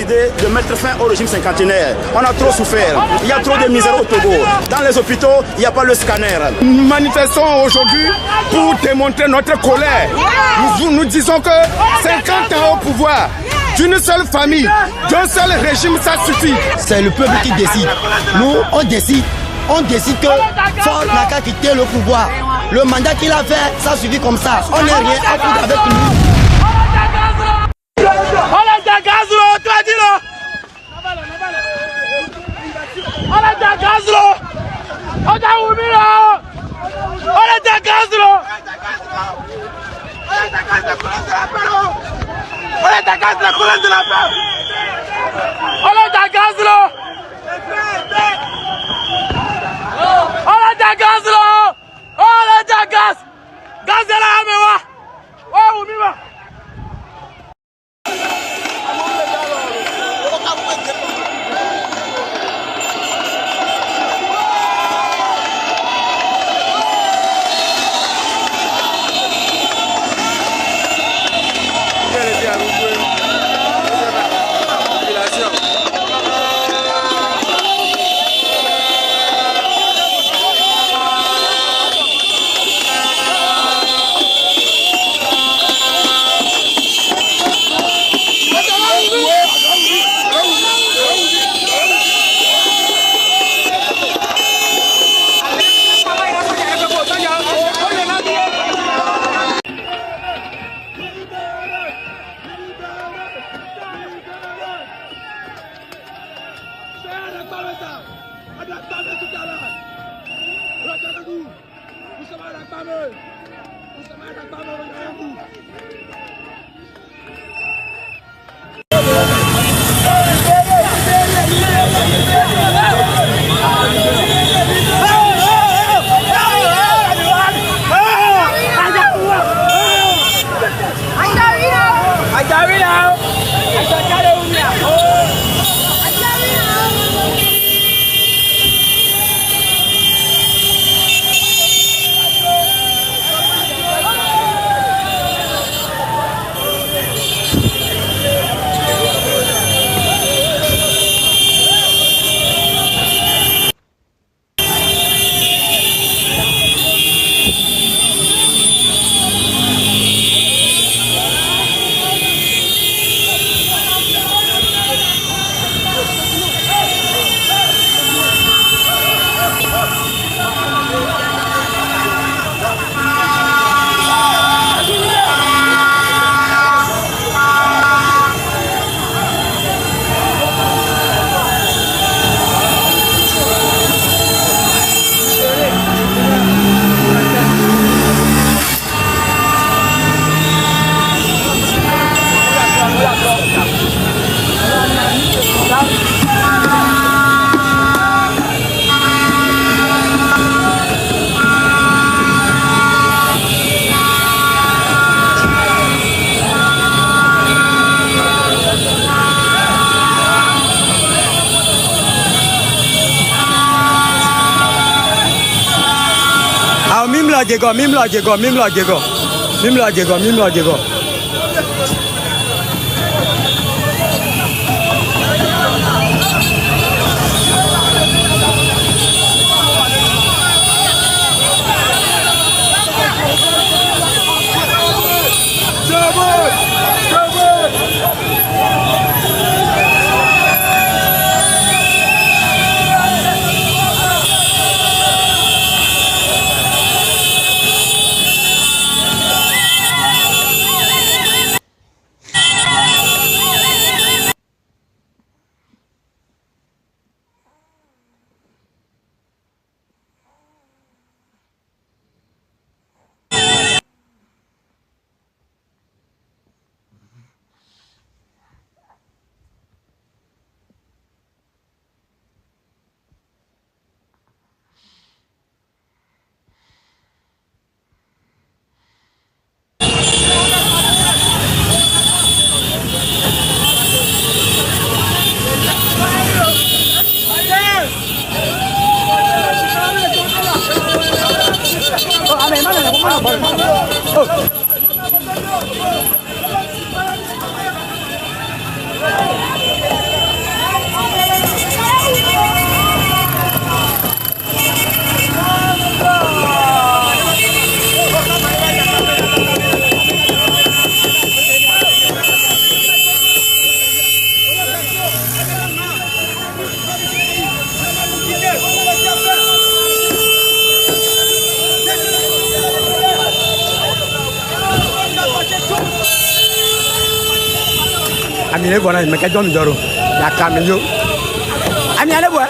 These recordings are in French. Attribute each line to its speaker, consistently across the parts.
Speaker 1: décidé de mettre fin au régime cinquantenaire. On a trop souffert. Il y a trop de misère au Togo. Dans les hôpitaux, il n'y a pas le scanner.
Speaker 2: Nous manifestons aujourd'hui pour démontrer notre colère. Nous disons que 50 ans au pouvoir, d'une seule famille, d'un seul régime, ça suffit.
Speaker 3: C'est le peuple qui décide. Nous, on décide. On décide que Faure n'a qu'à quitter le pouvoir. Le mandat qu'il a fait, ça suffit comme ça. On n'est rien à foutre avec nous.
Speaker 4: Mim la jego.
Speaker 5: Oh.
Speaker 4: Camille voilà mais qu'est-ce que doro la Camille ami allez voir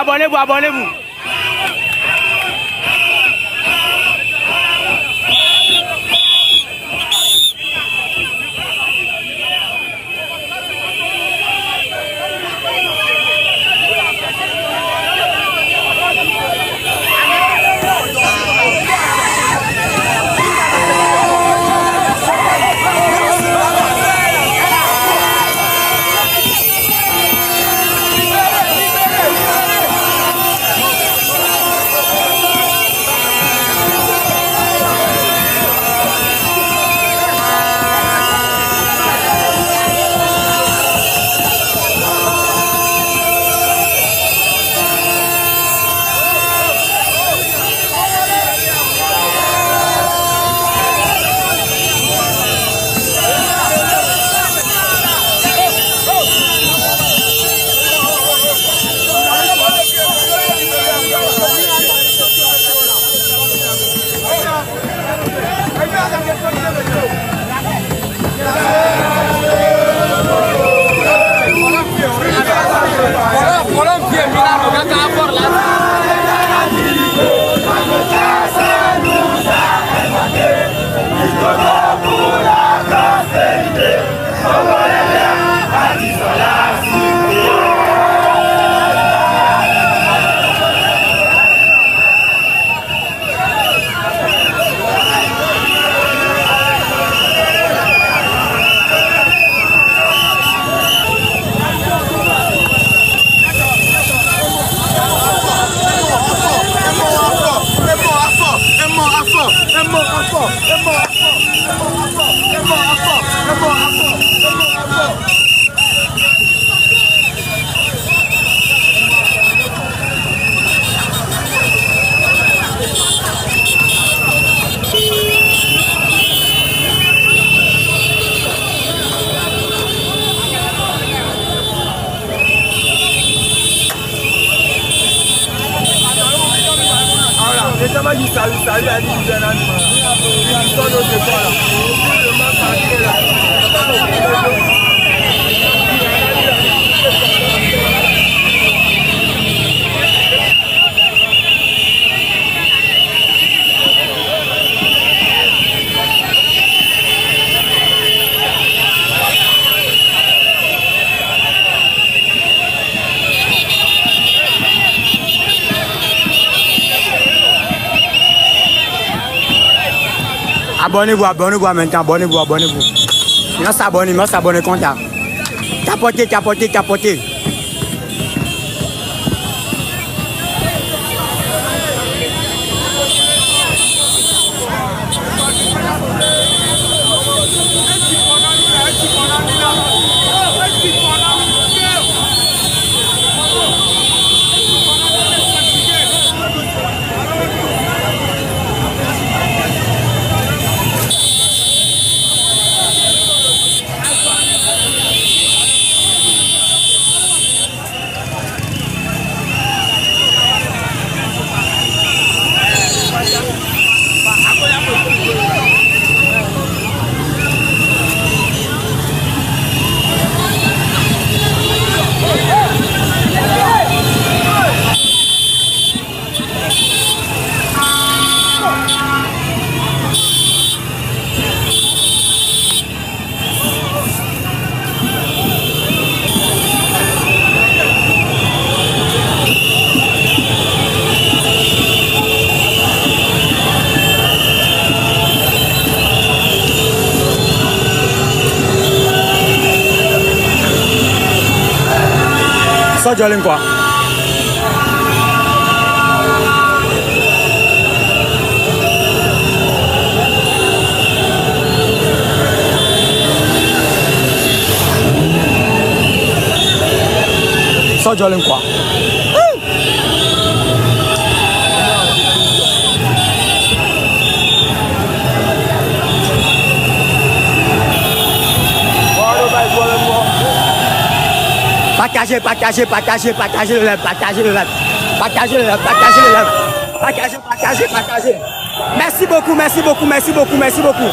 Speaker 4: Abonnez-vous, abonnez-vous. Abonnez-vous, abonnez-vous maintenant, abonnez-vous, abonnez-vous. Maintenant s'abonner, contact. Capotez, capotez, capotez. Ça Jolin quoi. Ça Jolin quoi. Partagez, partagez, partagez, partagez le live, partagez le live, partagez le live, partagez le live, partagez, partagez, partagez. Merci beaucoup, merci beaucoup, merci beaucoup, merci beaucoup.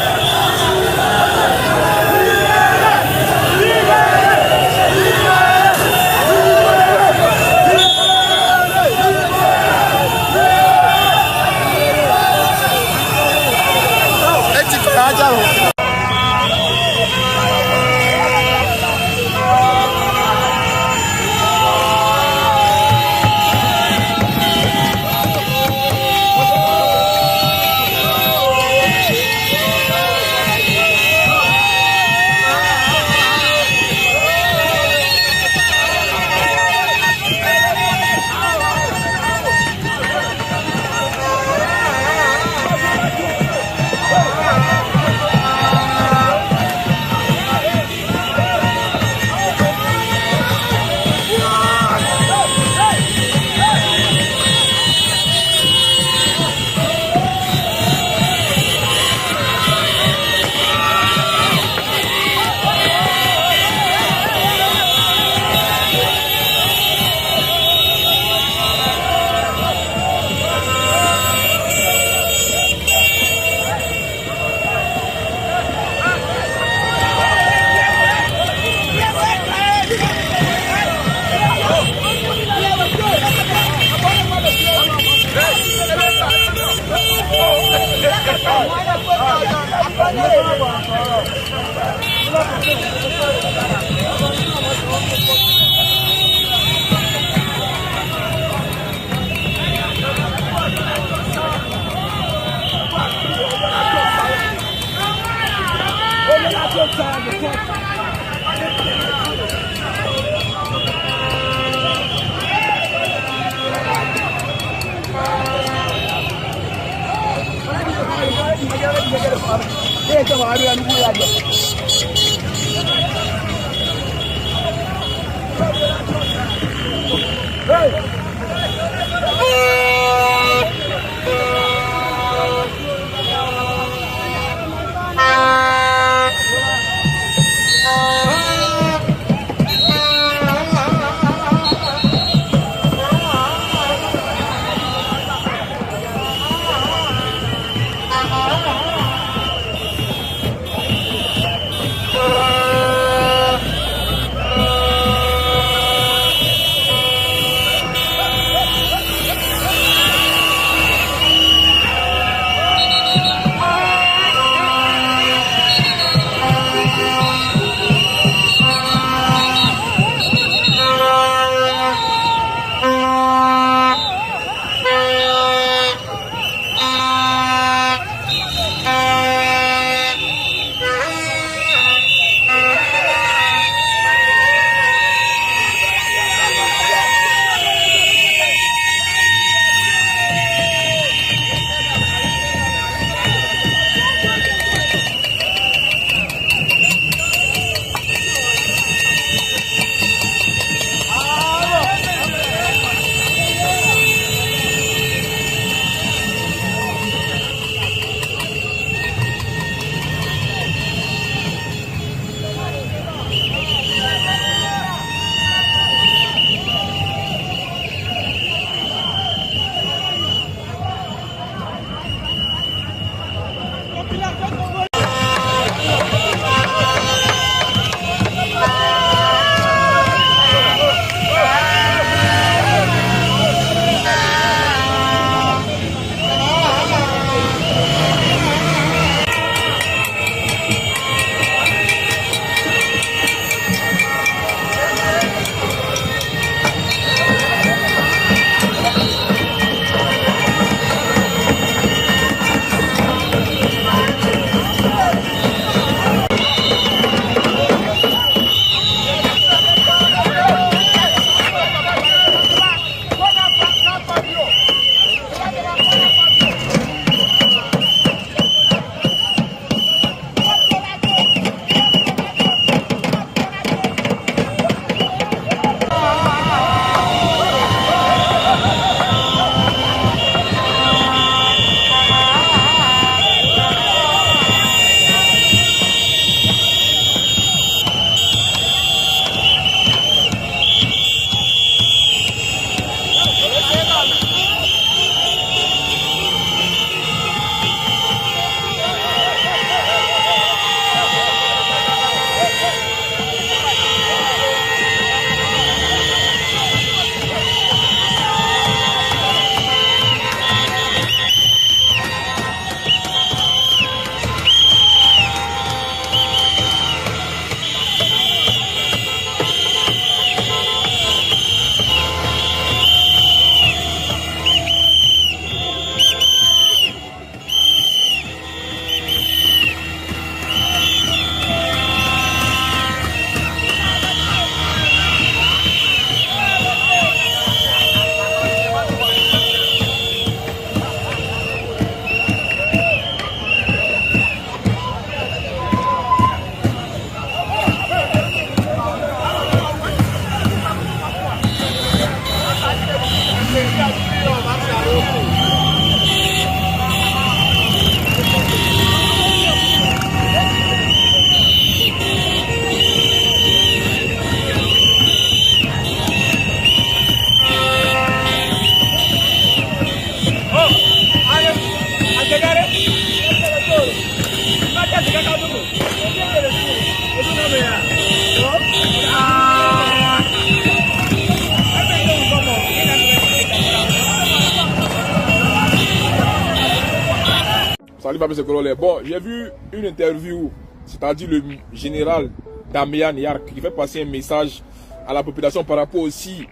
Speaker 5: Salut Pape Sekolole. Bon, j'ai vu une interview, c'est-à-dire le général Damian Yark qui fait passer un message à la population par rapport au 6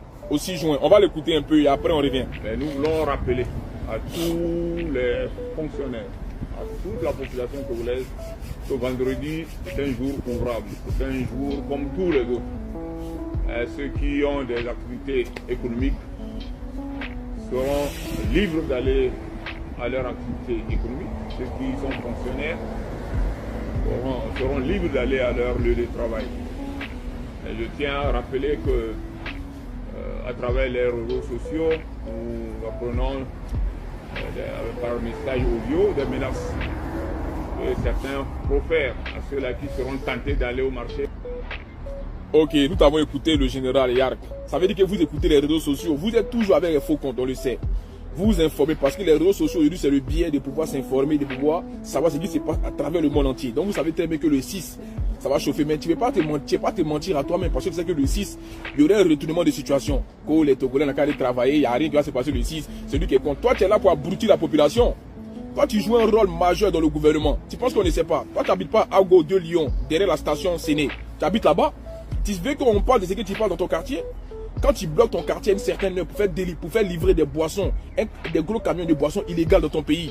Speaker 5: juin. On va l'écouter un peu et après on revient.
Speaker 6: Mais nous voulons rappeler à tous les fonctionnaires, à toute la population congolaise, que vendredi est un jour ouvrable, c'est un jour comme tous les autres. Ceux qui ont des activités économiques seront libres d'aller à leur activité économique. Ceux qui sont fonctionnaires seront libres d'aller à leur lieu de travail. Et je tiens à rappeler que à travers les réseaux sociaux, nous apprenons par message audio des menaces que certains profèrent à ceux-là qui seront tentés d'aller au marché.
Speaker 5: Ok, nous avons écouté le général Yark. Ça veut dire que vous écoutez les réseaux sociaux. Vous êtes toujours avec les faux comptes, on le sait. Vous informez parce que les réseaux sociaux aujourd'hui c'est le biais de pouvoir s'informer, de pouvoir savoir ce qui se passe à travers le monde entier. Donc vous savez très bien que le 6, ça va chauffer. Mais tu ne peux pas te mentir à toi-même parce que tu sais que le 6, il y aurait un retournement de situation. Quand les Togolais n'ont qu'à aller travailler, il n'y a rien qui va se passer le 6. C'est lui qui est contre. Toi tu es là pour abrutir la population. Toi tu joues un rôle majeur dans le gouvernement. Tu penses qu'on ne sait pas. Toi tu n'habites pas à Go de Lyon, derrière la station Séné. Tu habites là-bas. Tu veux qu'on parle de ce que tu parles dans ton quartier? Quand tu bloques ton quartier à une certaine heure pour faire livrer des boissons, des gros camions de boissons illégales dans ton pays,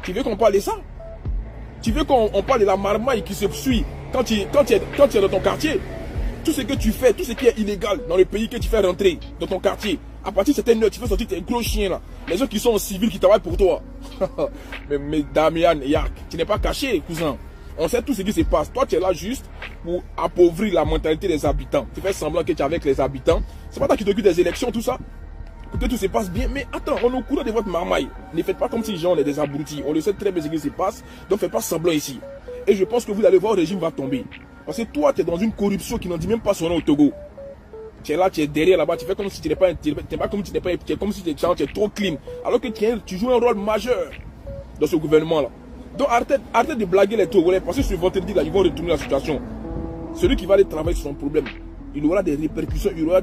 Speaker 5: tu veux qu'on parle de ça? Tu veux qu'on parle de la marmaille qui se suit quand tu es dans ton quartier? Tout ce que tu fais, tout ce qui est illégal dans le pays que tu fais rentrer dans ton quartier, à partir de certaines heures, tu fais sortir tes gros chiens là, les gens qui sont en civil qui travaillent pour toi. mais Damian Yark, tu n'es pas caché, cousin. On sait tout ce qui se passe. Toi, tu es là juste pour appauvrir la mentalité des habitants. Tu fais semblant que tu es avec les habitants. C'est pas toi qui t'occupes des élections, tout ça. Pour que tout se passe bien. Mais attends, on est au courant de votre marmaille. Ne faites pas comme si les gens, on est des abrutis. On le sait très bien ce qui se passe. Donc, faites pas semblant ici. Et je pense que vous allez voir, le régime va tomber. Parce que toi, tu es dans une corruption qui n'en dit même pas son nom au Togo. Tu es là, tu es derrière là-bas. Tu fais comme si tu n'es pas, tu es comme si tu es trop clean. Alors que tu joues un rôle majeur dans ce gouvernement-là. Donc arrêtez de blaguer les Togolais parce que ce vendredi là, ils vont retourner la situation. Celui qui va aller travailler sur son problème, il aura des répercussions, il aura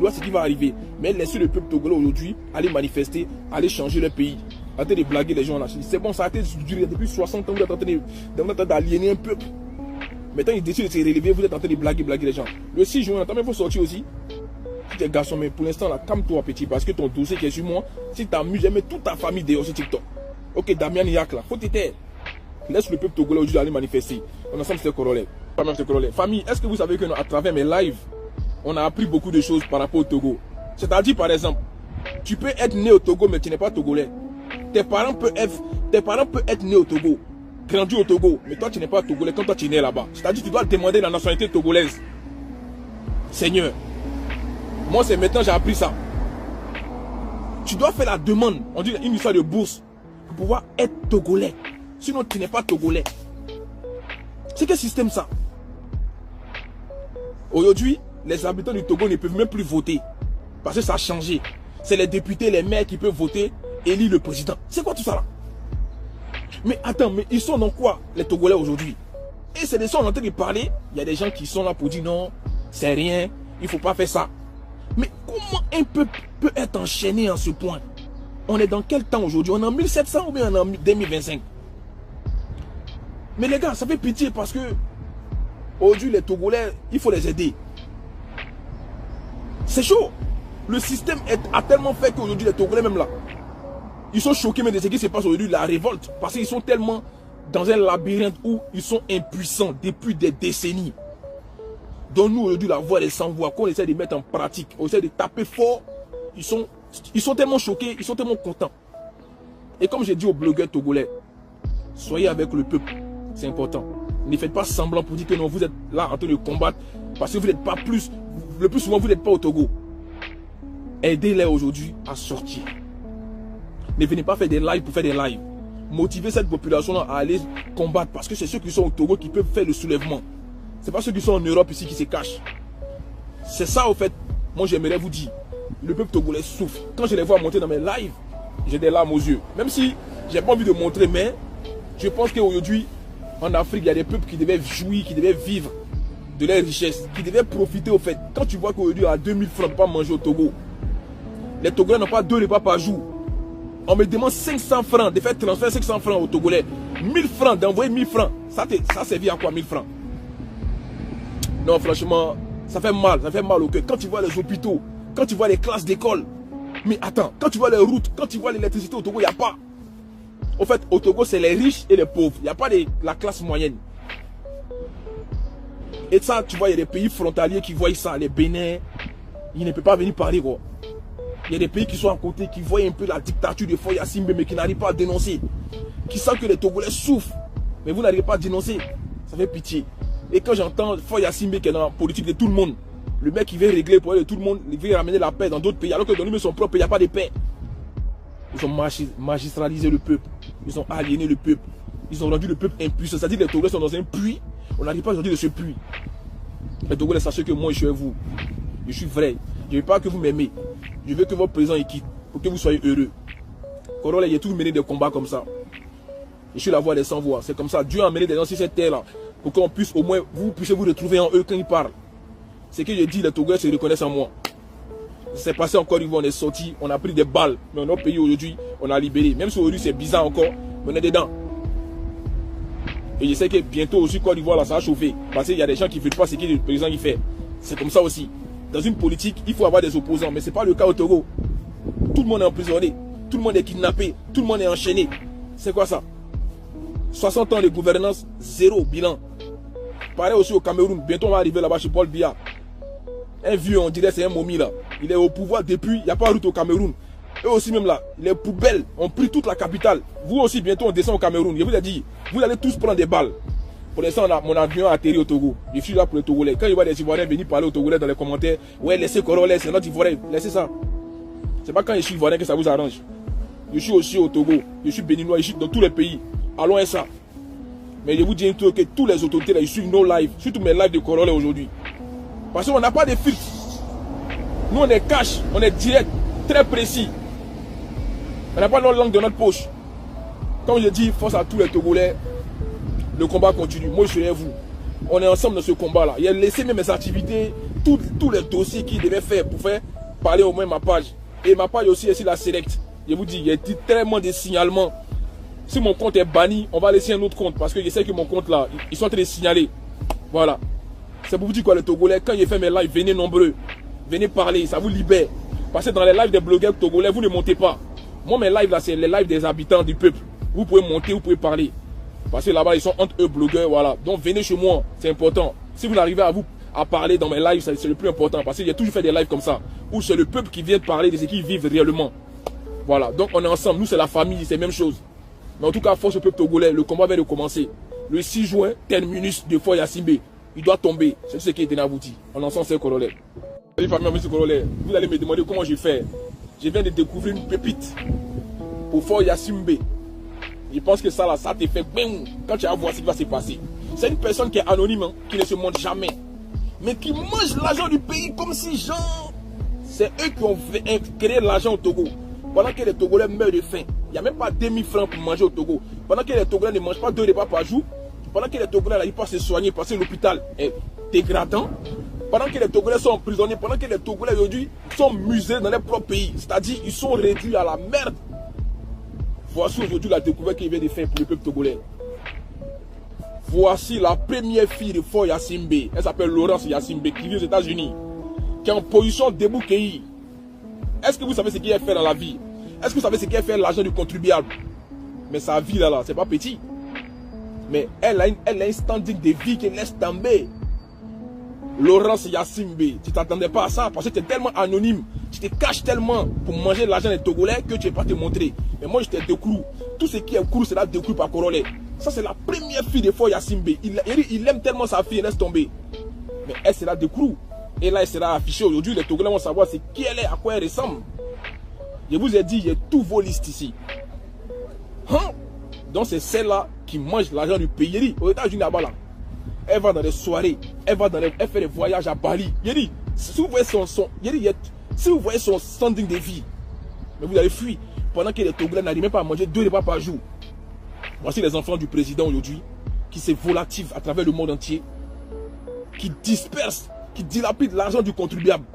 Speaker 5: ce qui va arriver. Mais laissez le peuple togolais aujourd'hui aller manifester, aller changer le pays. Arrêtez de blaguer les gens là. C'est bon, ça a été duré depuis 60 ans, vous êtes en train d'aliéner un peuple. Maintenant, ils décident de se relever, vous êtes en train de blaguer les gens. Le 6 juin, attends, mais il faut sortir aussi. Si tu es garçon, mais pour l'instant là, calme-toi petit, parce que ton dossier qui est sur moi, si tu t'amuses, j'ai mis toute ta famille dehors sur TikTok. Ok, Damian Yark là, faut t'aider. Laisse le peuple togolais aujourd'hui aller manifester. On ensemble, c'est Korole. Famille, est-ce que vous savez que à travers mes lives, on a appris beaucoup de choses par rapport au Togo? C'est-à-dire, par exemple, tu peux être né au Togo, mais tu n'es pas togolais. Tes parents peuvent être nés au Togo, grandi au Togo, mais toi, tu n'es pas togolais quand toi, tu es né là-bas. C'est-à-dire, tu dois demander la nationalité togolaise. Seigneur, moi, c'est maintenant j'ai appris ça. Tu dois faire la demande, on dit une histoire de bourse, pour pouvoir être togolais. Sinon, tu n'es pas togolais. C'est quel système ça? Aujourd'hui, les habitants du Togo ne peuvent même plus voter. Parce que ça a changé. C'est les députés, les maires qui peuvent voter, élire le président. C'est quoi tout ça là? Mais attends, mais ils sont dans quoi les Togolais aujourd'hui? Et c'est des gens en train de parler. Il y a des gens qui sont là pour dire non, c'est rien, il ne faut pas faire ça. Mais comment un peuple peut être enchaîné en ce point? On est dans quel temps aujourd'hui? On est en 1700 ou bien on est en 2025? Mais les gars, ça fait pitié parce que aujourd'hui les Togolais, il faut les aider. C'est chaud. Le système a tellement fait qu'aujourd'hui les Togolais même là, ils sont choqués mais de ce qui se passe aujourd'hui, la révolte. Parce qu'ils sont tellement dans un labyrinthe où ils sont impuissants depuis des décennies. Donc nous aujourd'hui la voix des sans-voix, qu'on essaie de mettre en pratique, on essaie de taper fort, ils sont tellement choqués, ils sont tellement contents. Et comme j'ai dit aux blogueurs togolais, soyez avec le peuple. C'est important. Ne faites pas semblant pour dire que non, vous êtes là en train de combattre parce que vous n'êtes pas plus. Le plus souvent, vous n'êtes pas au Togo. Aidez-les aujourd'hui à sortir. Ne venez pas faire des lives pour faire des lives. Motivez cette population-là à aller combattre parce que c'est ceux qui sont au Togo qui peuvent faire le soulèvement. Ce n'est pas ceux qui sont en Europe ici qui se cachent. C'est ça, au fait, moi j'aimerais vous dire. Le peuple togolais souffre. Quand je les vois monter dans mes lives, j'ai des larmes aux yeux. Même si je n'ai pas envie de montrer, mais je pense qu'aujourd'hui, en Afrique, il y a des peuples qui devaient jouir, qui devaient vivre de leurs richesses, qui devaient profiter au fait. Quand tu vois qu'aujourd'hui, à 2000 francs, on ne peut pas manger au Togo. Les Togolais n'ont pas 2 repas par jour. On me demande 500 francs de faire transfert 500 francs aux Togolais. 1000 francs d'envoyer 1000 francs. Ça servait à quoi 1000 francs? Non, franchement, ça fait mal au cœur. Quand tu vois les hôpitaux, quand tu vois les classes d'école. Mais attends, quand tu vois les routes, quand tu vois l'électricité au Togo, il n'y a pas. En fait, au Togo, c'est les riches et les pauvres. Il n'y a pas la classe moyenne. Et ça, tu vois, il y a des pays frontaliers qui voient ça. Les Bénin, ils ne peuvent pas venir parler, quoi. Il y a des pays qui sont à côté, qui voient un peu la dictature de Faure Gnassingbé, mais qui n'arrivent pas à dénoncer. Qui savent que les Togolais souffrent, mais vous n'arrivez pas à dénoncer. Ça fait pitié. Et quand j'entends Faure Gnassingbé qui est dans la politique de tout le monde, le mec qui veut régler pour tout le monde, il veut ramener la paix dans d'autres pays, alors que dans lui, son propre pays, il n'y a pas de paix. Ils ont magistralisé le peuple. Ils ont aliéné le peuple. Ils ont rendu le peuple impuissant. C'est-à-dire que les Togolais sont dans un puits. On n'arrive pas à sortir de ce puits. Les Togolais, sachez que moi, je suis vous. Je suis vrai. Je ne veux pas que vous m'aimez. Je veux que votre président y quitte. Pour que vous soyez heureux. Korole, il a toujours mené des combats comme ça. Je suis la voix des sans-voix. C'est comme ça. Dieu a mené des gens sur cette terre-là. Pour qu'on puisse au moins, vous puissiez vous retrouver en eux quand ils parlent. C'est que je dis, les Togolais se reconnaissent en moi. C'est passé en Côte d'Ivoire, on est sorti, on a pris des balles. Mais dans notre pays aujourd'hui, on a libéré. Même si aujourd'hui c'est bizarre encore, mais on est dedans. Et je sais que bientôt aussi Côte d'Ivoire là, ça va chauffer. Parce qu'il y a des gens qui ne veulent pas ce que le président il fait. C'est comme ça aussi. Dans une politique, il faut avoir des opposants. Mais ce n'est pas le cas au Togo. Tout le monde est emprisonné. Tout le monde est kidnappé. Tout le monde est enchaîné. C'est quoi ça? 60 ans de gouvernance, zéro bilan. Pareil aussi au Cameroun. Bientôt on va arriver là-bas chez Paul Biya. Un vieux, on dirait c'est un momie là. Il est au pouvoir depuis, il n'y a pas de route au Cameroun. Eux aussi même là, les poubelles ont pris toute la capitale. Vous aussi bientôt on descend au Cameroun. Je vous ai dit, vous allez tous prendre des balles. Pour l'instant, mon avion a atterri au Togo. Je suis là pour les Togolais. Quand je vois des Ivoiriens venir parler aux Togolais dans les commentaires, ouais, laissez Korole, c'est notre Ivoirien, laissez ça. C'est pas quand je suis Ivoirien que ça vous arrange. Je suis aussi au Togo, je suis béninois, je suis dans tous les pays. Allons et ça. Mais je vous dis un truc, que tous les autorités là, ils suivent nos lives, surtout mes lives de Korole aujourd'hui. Parce qu'on n'a pas de filtres. Nous on est cash, on est direct, très précis. On n'a pas notre langue dans notre poche. Comme je dis, force à tous les Togolais, le combat continue. Moi je suis avec vous. On est ensemble dans ce combat là. Il a laissé même mes activités, tous les dossiers qu'il devait faire pour faire parler au moins ma page. Et ma page aussi ici la Select. Je vous dis, il y a tellement de signalements. Si mon compte est banni, on va laisser un autre compte. Parce que je sais que mon compte là, ils sont en train de signaler. Voilà. C'est pour vous dire quoi les Togolais, quand j'ai fait mes lives, venez nombreux. Venez parler, ça vous libère. Parce que dans les lives des blogueurs togolais, vous ne montez pas. Moi mes lives là, c'est les lives des habitants du peuple. Vous pouvez monter, vous pouvez parler. Parce que là-bas, ils sont entre eux blogueurs, voilà. Donc venez chez moi, c'est important. Si vous n'arrivez à parler dans mes lives, c'est le plus important. Parce que j'ai toujours fait des lives comme ça. Où c'est le peuple qui vient parler de ce qu'ils vivent réellement. Voilà, donc on est ensemble, nous c'est la famille, c'est la même chose. Mais en tout cas, force au peuple togolais, le combat vient de commencer. Le 6 juin, terminus de Faure Gnassingbé. Il doit tomber. C'est ce qui est abouti. On en sent c'est Korole. Salut famille, monsieur Korole. Vous allez me demander comment je fais. Je viens de découvrir une pépite pour Faure Gnassingbé. Je pense que ça là, ça te fait bien quand tu vas voir ce qui va se passer. C'est une personne qui est anonyme, hein, qui ne se montre jamais. Mais qui mange l'argent du pays comme si genre... C'est eux qui ont créé l'argent au Togo. Pendant que les Togolais meurent de faim. Il n'y a même pas 2000 francs pour manger au Togo. Pendant que les Togolais ne mangent pas 2 repas par jour. Pendant que les Togolais n'arrivent pas à se soigner parce que l'hôpital est dégradant. Pendant que les Togolais sont emprisonnés. Pendant que les Togolais aujourd'hui sont musés dans leur propre pays. C'est-à-dire ils sont réduits à la merde. Voici aujourd'hui la découverte qu'il vient de faire pour le peuple togolais. Voici la première fille de Faure Gnassingbé. Elle s'appelle Laurence Gnassingbé, qui vit aux États-Unis. Qui est en position debout cueilli. Est-ce que vous savez ce qu'elle fait dans la vie? Est-ce que vous savez ce qu'elle fait l'argent du contribuable? Mais sa vie là, c'est pas petit. Mais elle a un standing de vie qui laisse tomber. Laurence Gnassingbé, tu t'attendais pas à ça parce que tu es tellement anonyme. Tu te caches tellement pour manger l'argent des Togolais que tu ne vas pas te montrer. Mais moi, j'étais décrou. Tout ce qui est couru, c'est là décrou par Korole. Ça, c'est la première fille de Faure Gnassingbé. Il aime tellement sa fille, il laisse tomber. Mais elle sera décrou. Et là, elle sera affichée aujourd'hui. Les Togolais vont savoir qui elle est, à quoi elle ressemble. Je vous ai dit, il y a tous vos listes ici. Hein? Donc, c'est celle-là qui mange l'argent du pays. Aux États-Unis, là-bas, là. Elle va dans des soirées, elle fait des voyages à Bali. Si vous voyez si vous voyez son standing de vie, mais vous allez fuir. Pendant que les Togolais n'arrivent même pas à manger 2 repas par jour. Voici les enfants du président aujourd'hui, qui se volativent à travers le monde entier, qui dispersent, qui dilapident l'argent du contribuable.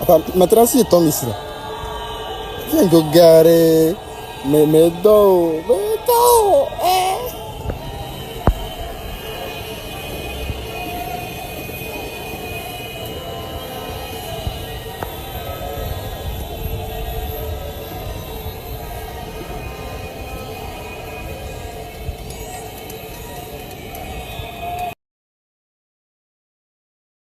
Speaker 7: Attends, maintenant si je tombe ici, là. Viens de garer. Mais dos.